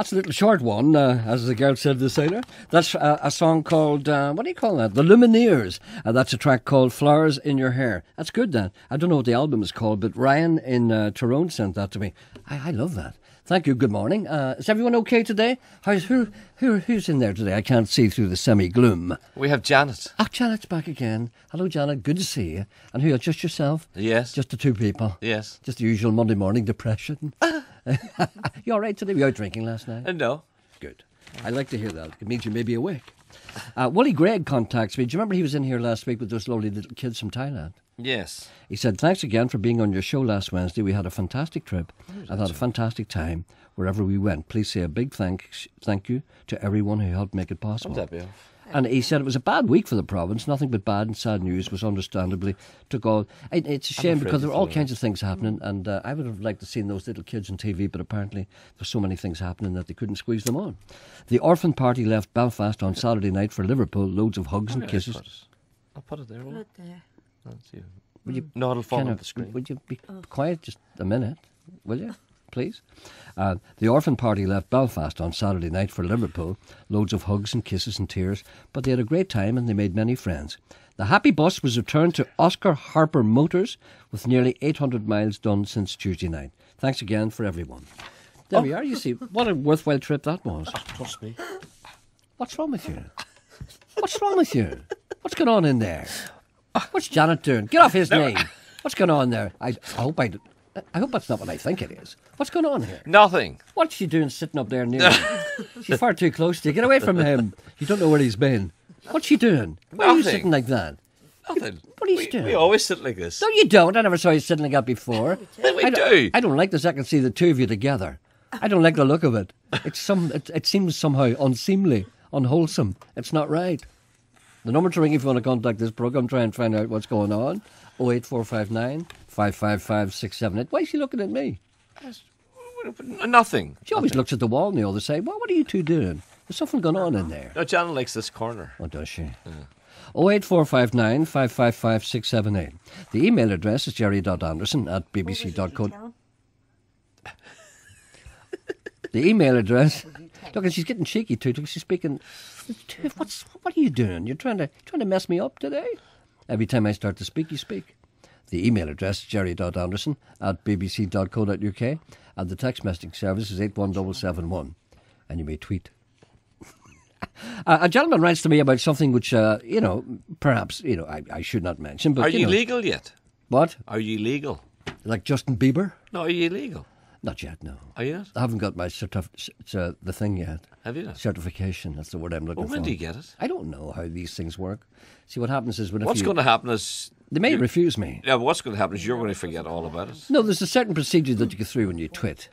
That's a little short one, as the girl said to the sailor. That's a song called, what do you call that? The Lumineers. That's a track called Flowers in Your Hair. That's good, that. I don't know what the album is called, but Ryan in Tyrone sent that to me. I love that. Thank you. Good morning. Is everyone okay today? Who's in there today? I can't see through the semi-gloom. We have Janet. Ah, Janet's back again. Hello, Janet. Good to see you. And who? Just yourself? Yes. Just the two people? Yes. Just the usual Monday morning depression? You all right today? Were you out drinking last night? No. Good. I like to hear that. It means you may be awake. Wooly Gregg contacts me. Do you remember he was in here last week with those lovely little kids from Thailand? Yes. He said, thanks again for being on your show last Wednesday. We had a fantastic trip. I've had a fantastic time wherever we went. Please say a big thank you to everyone who helped make it possible. How'd that be off? And he said it was a bad week for the province. Nothing but bad and sad news was understandably took all. It's a shame because there were all kinds of things happening, and I would have liked to seen those little kids on TV, but apparently there's so many things happening that they couldn't squeeze them on. The orphan party left Belfast on Saturday night for Liverpool. Loads of hugs and kisses. I'll put it there. Put it there. Let's see. Would you No, it'll fall on the screen. Would you be quiet just a minute? Will you? Please. The orphan party left Belfast on Saturday night for Liverpool. Loads of hugs and kisses and tears, but they had a great time and they made many friends. The happy bus was returned to Oscar Harper Motors with nearly 800 miles done since Tuesday night. Thanks again for everyone. There we are. You see, what a worthwhile trip that was. Trust me. What's wrong with you? What's wrong with you? What's going on in there? What's Janet doing? Get off his knee. What's going on there? I hope that's not what I think it is. What's going on here? Nothing. What's she doing sitting up there near him? She's far too close to you. Get away from him. You don't know where he's been. What's she doing? Why are you Nothing. sitting like that? Nothing. What are you doing? We always sit like this. No, you don't. I never saw you sitting like that before. We do. I don't like this. I can see the two of you together. I don't like the look of it. It seems somehow unseemly, unwholesome. It's not right. The number to ring if you want to contact this programme, try and find out what's going on. 08459 555 678. Why is she looking at me? Nothing. She always looks at the wall and the other side. What are you two doing? There's something going on in there. No, Janet likes this corner. Oh, does she? 08459 555 678. The email address is gerry.anderson@bbc.co. The email address. Look, and she's getting cheeky too. She's speaking. What are you doing? You're trying to mess me up today. Every time I start to speak, you speak. The email address is gerry.anderson@bbc.co.uk, and the text messaging service is 81771, and you may tweet. A gentleman writes to me about something which, perhaps, I should not mention. But Are you legal yet? What? Are you legal? Like Justin Bieber? No, are you legal? Not yet, no. Are you not? I haven't got my the thing yet. Have you not? Certification, that's the word I'm looking for. When do you get it? I don't know how these things work. See, what happens is What's going to happen is... They may refuse me. Yeah, but what's going to happen is you're going to forget all about it. No, there's a certain procedure that you go through when you tweet.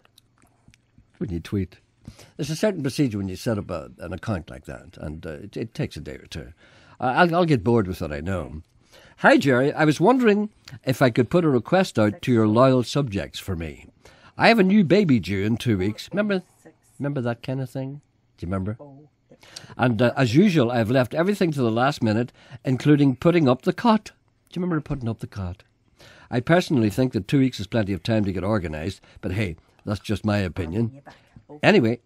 There's a certain procedure when you set up an account like that, and it takes a day or two. I'll get bored with what I know. Hi, Gerry. I was wondering if I could put a request out to your loyal subjects for me. I have a new baby due in 2 weeks. Remember that kind of thing? Do you remember? And as usual, I've left everything to the last minute, including putting up the cot. Do you remember putting up the cot? I personally think that 2 weeks is plenty of time to get organised, but hey, that's just my opinion. Anyway,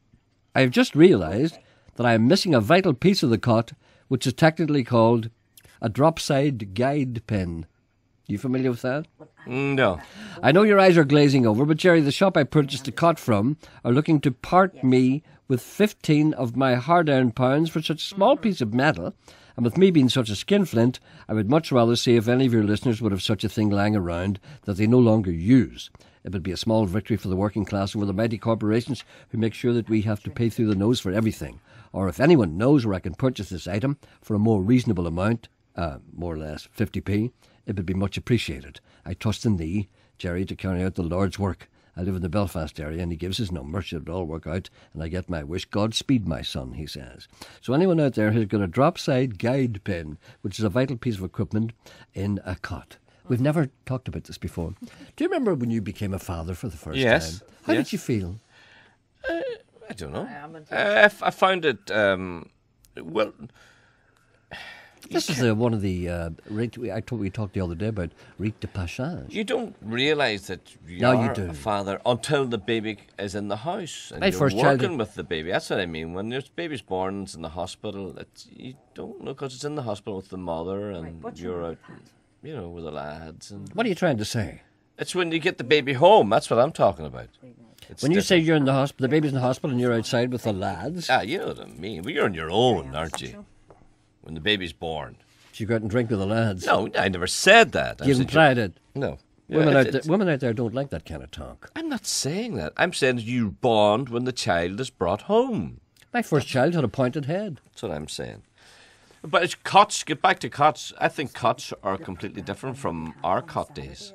I have just realised that I am missing a vital piece of the cot, which is technically called a drop-side guide pin. You familiar with that? No. I know your eyes are glazing over, but Gerry, the shop I purchased the cot from are looking to part me with 15 of my hard-earned pounds for such a small piece of metal. And with me being such a skinflint, I would much rather see if any of your listeners would have such a thing lying around that they no longer use. It would be a small victory for the working class over the mighty corporations who make sure that we have to pay through the nose for everything. Or if anyone knows where I can purchase this item for a more reasonable amount, more or less 50p, it would be much appreciated. I trust in thee, Gerry, to carry out the Lord's work. I live in the Belfast area, and he gives his number. Should it all work out, and I get my wish, Godspeed, my son, he says. So anyone out there who's got a drop-side guide pin, which is a vital piece of equipment in a cot. We've never talked about this before. Do you remember when you became a father for the first time? How did you feel? I don't know. I found it, well... This is one of the we talked the other day about rite de passage. You don't realise that you're No, you do. a father until the baby is in the house and My you're first working child- with the baby. That's what I mean. When your baby's born and it's in the hospital, you don't know because it's in the hospital with the mother and you're out, with the lads. And What are you trying to say? it's when you get the baby home. That's what I'm talking about. It's When you say different. you're in the hospital, the baby's in the hospital, and you're outside with the lads, you know what I mean. Well, you're on your own, aren't you? When the baby's born. so you go out and drink with the lads. No, I never said that. I You said implied it. No. Women, Yeah, women out there don't like that kind of talk. I'm not saying that. I'm saying that you bond when the child is brought home. My first child had a pointed head. That's what I'm saying. But it's cots. Get back to cots. I think cots are completely different from our cot days.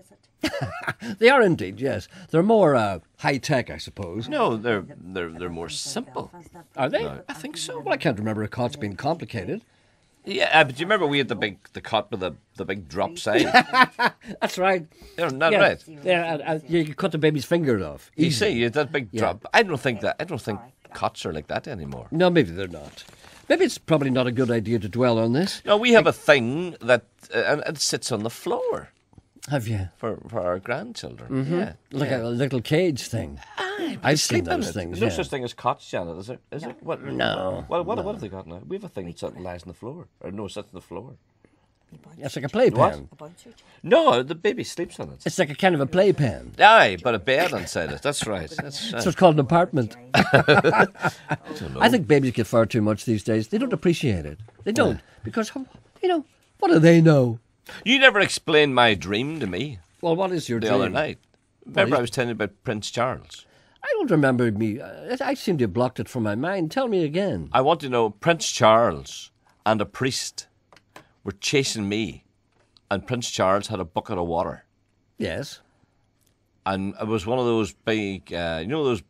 They are indeed, yes. They're more high tech, I suppose. No, they're more simple. Are they? I think so. Well, I can't remember a cot's being complicated. Yeah, but do you remember we had the cot with the big drop side? That's right. Not Yeah. right. Yeah, you cut the baby's finger off. You Easy. see, you had that big drop. I don't think cots are like that anymore. No, maybe they're not. Maybe it's probably not a good idea to dwell on this. No, we have a thing that and it sits on the floor Have you? for our grandchildren. Yeah, Like a little cage thing. I've seen those things, There's no yeah. such thing as cots, Janet, is there? Is it? What? No. What have they got now? We have a thing that lies on the floor. Or no, it sits on the floor. It's like a playpen. No, the baby sleeps on it. It's like a kind of a playpen. Aye, but a bed inside it. That's right. That's So it's called an apartment. I think babies get far too much these days. They don't appreciate it. They don't. Because, what do they know? You never explained my dream to me Well, what is your the dream? other night. Remember I was telling you about Prince Charles? I don't remember me. I seem to have blocked it from my mind. Tell me again. I want to know Prince Charles and a priest were chasing me, and Prince Charles had a bucket of water. Yes. And it was one of those big, those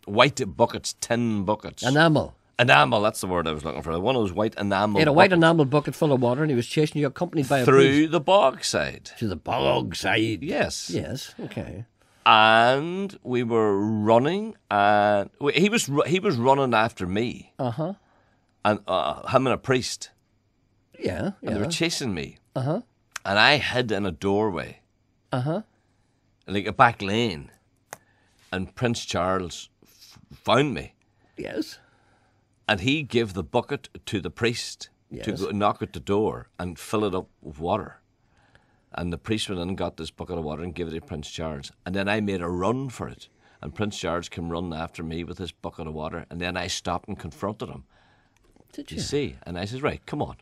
white buckets, tin buckets. Enamel. Enamel, that's the word I was looking for. One of those white enamel He had a white buckets enamel bucket full of water, and he was chasing you, accompanied by a through priest. the bog side. To the bog side. Yes. Yes. Okay. And we were running, and he was running after me. Uh-huh. And him and a priest. Yeah. And they were chasing me. Uh-huh. And I hid in a doorway. Uh-huh. Like a back lane. And Prince Charles found me. Yes. And he gave the bucket to the priest to Yes. go knock at the door and fill it up with water. And the priest went in and got this bucket of water and gave it to Prince Charles. And then I made a run for it. And Prince Charles came running after me with this bucket of water. And then I stopped and confronted him. Did You you? see? And I said, right, come on.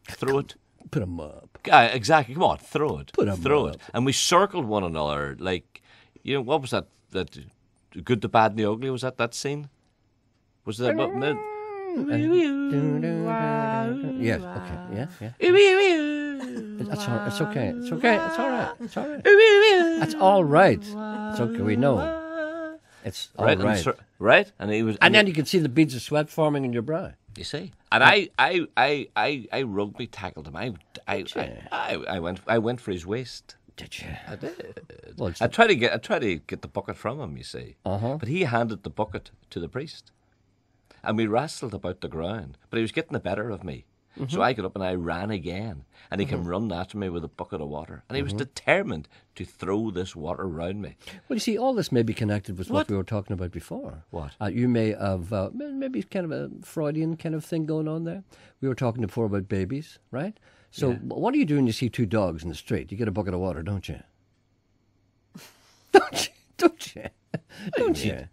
Throw it. Put him up. Exactly. Come on, throw it. Put 'em throw up. it. And we circled one another. Like, what was that? That Good, the Bad, and the Ugly? Was that scene? Was that? Yes. Okay. Yeah. Yeah. That's all. It's okay. It's okay. It's all right. It's all right. That's all right. It's okay. We know. It's all Right, right. right. And he was. And then you can see the beads of sweat forming in your brow. You see, and I rugby tackled him. I went for his waist. Did you? I did. Well, it's I tried to get the bucket from him. You see, Uh-huh. but he handed the bucket to the priest, and we wrestled about the ground. But he was getting the better of me, so I got up and I ran again, and he came running after me with a bucket of water, and he was determined to throw this water around me. Well, you see, all this may be connected with what What? we were talking about before. What? You may have, maybe kind of a Freudian kind of thing going on there. We were talking before about babies, right? So what do you do when you see two dogs in the street? You get a bucket of water, don't you? Don't you? Don't you? Don't you?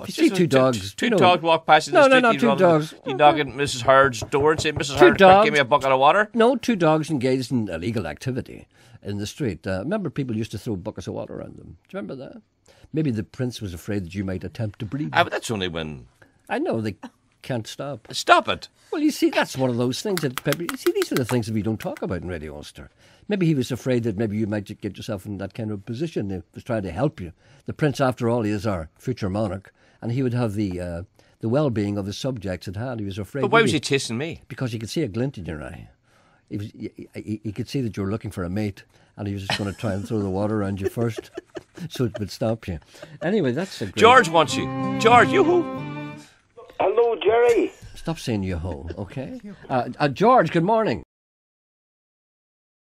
You see two dogs, Two you know- dogs walk past you in No, the no, street. no, you two run- dogs. You knock at Mrs. Hurd's door and say, "Mrs. Two Hurd, dogs. give me a bucket of water." No, two dogs engaged in illegal activity in the street. Remember, people used to throw buckets of water around them. Do you remember that? Maybe the prince was afraid that you might attempt to breed. But that's only when. I know, they can't stop. Stop it. Well, you see, that's one of those things that you see, these are the things that we don't talk about in Radio Ulster. Maybe he was afraid that maybe you might get yourself in that kind of position. He was trying to help you. The prince, after all, he is our future monarch, and he would have the well-being of his subjects at hand. He was afraid. But why was maybe- he chasing me? Because he could see a glint in your eye. He could see that you were looking for a mate, and he was just going to try and throw the water around you first, so it would stop you. Anyway, that's a great... George wants you. George, yoo-hoo. Hello, Gerry. Stop saying yo-ho, okay? George, good morning.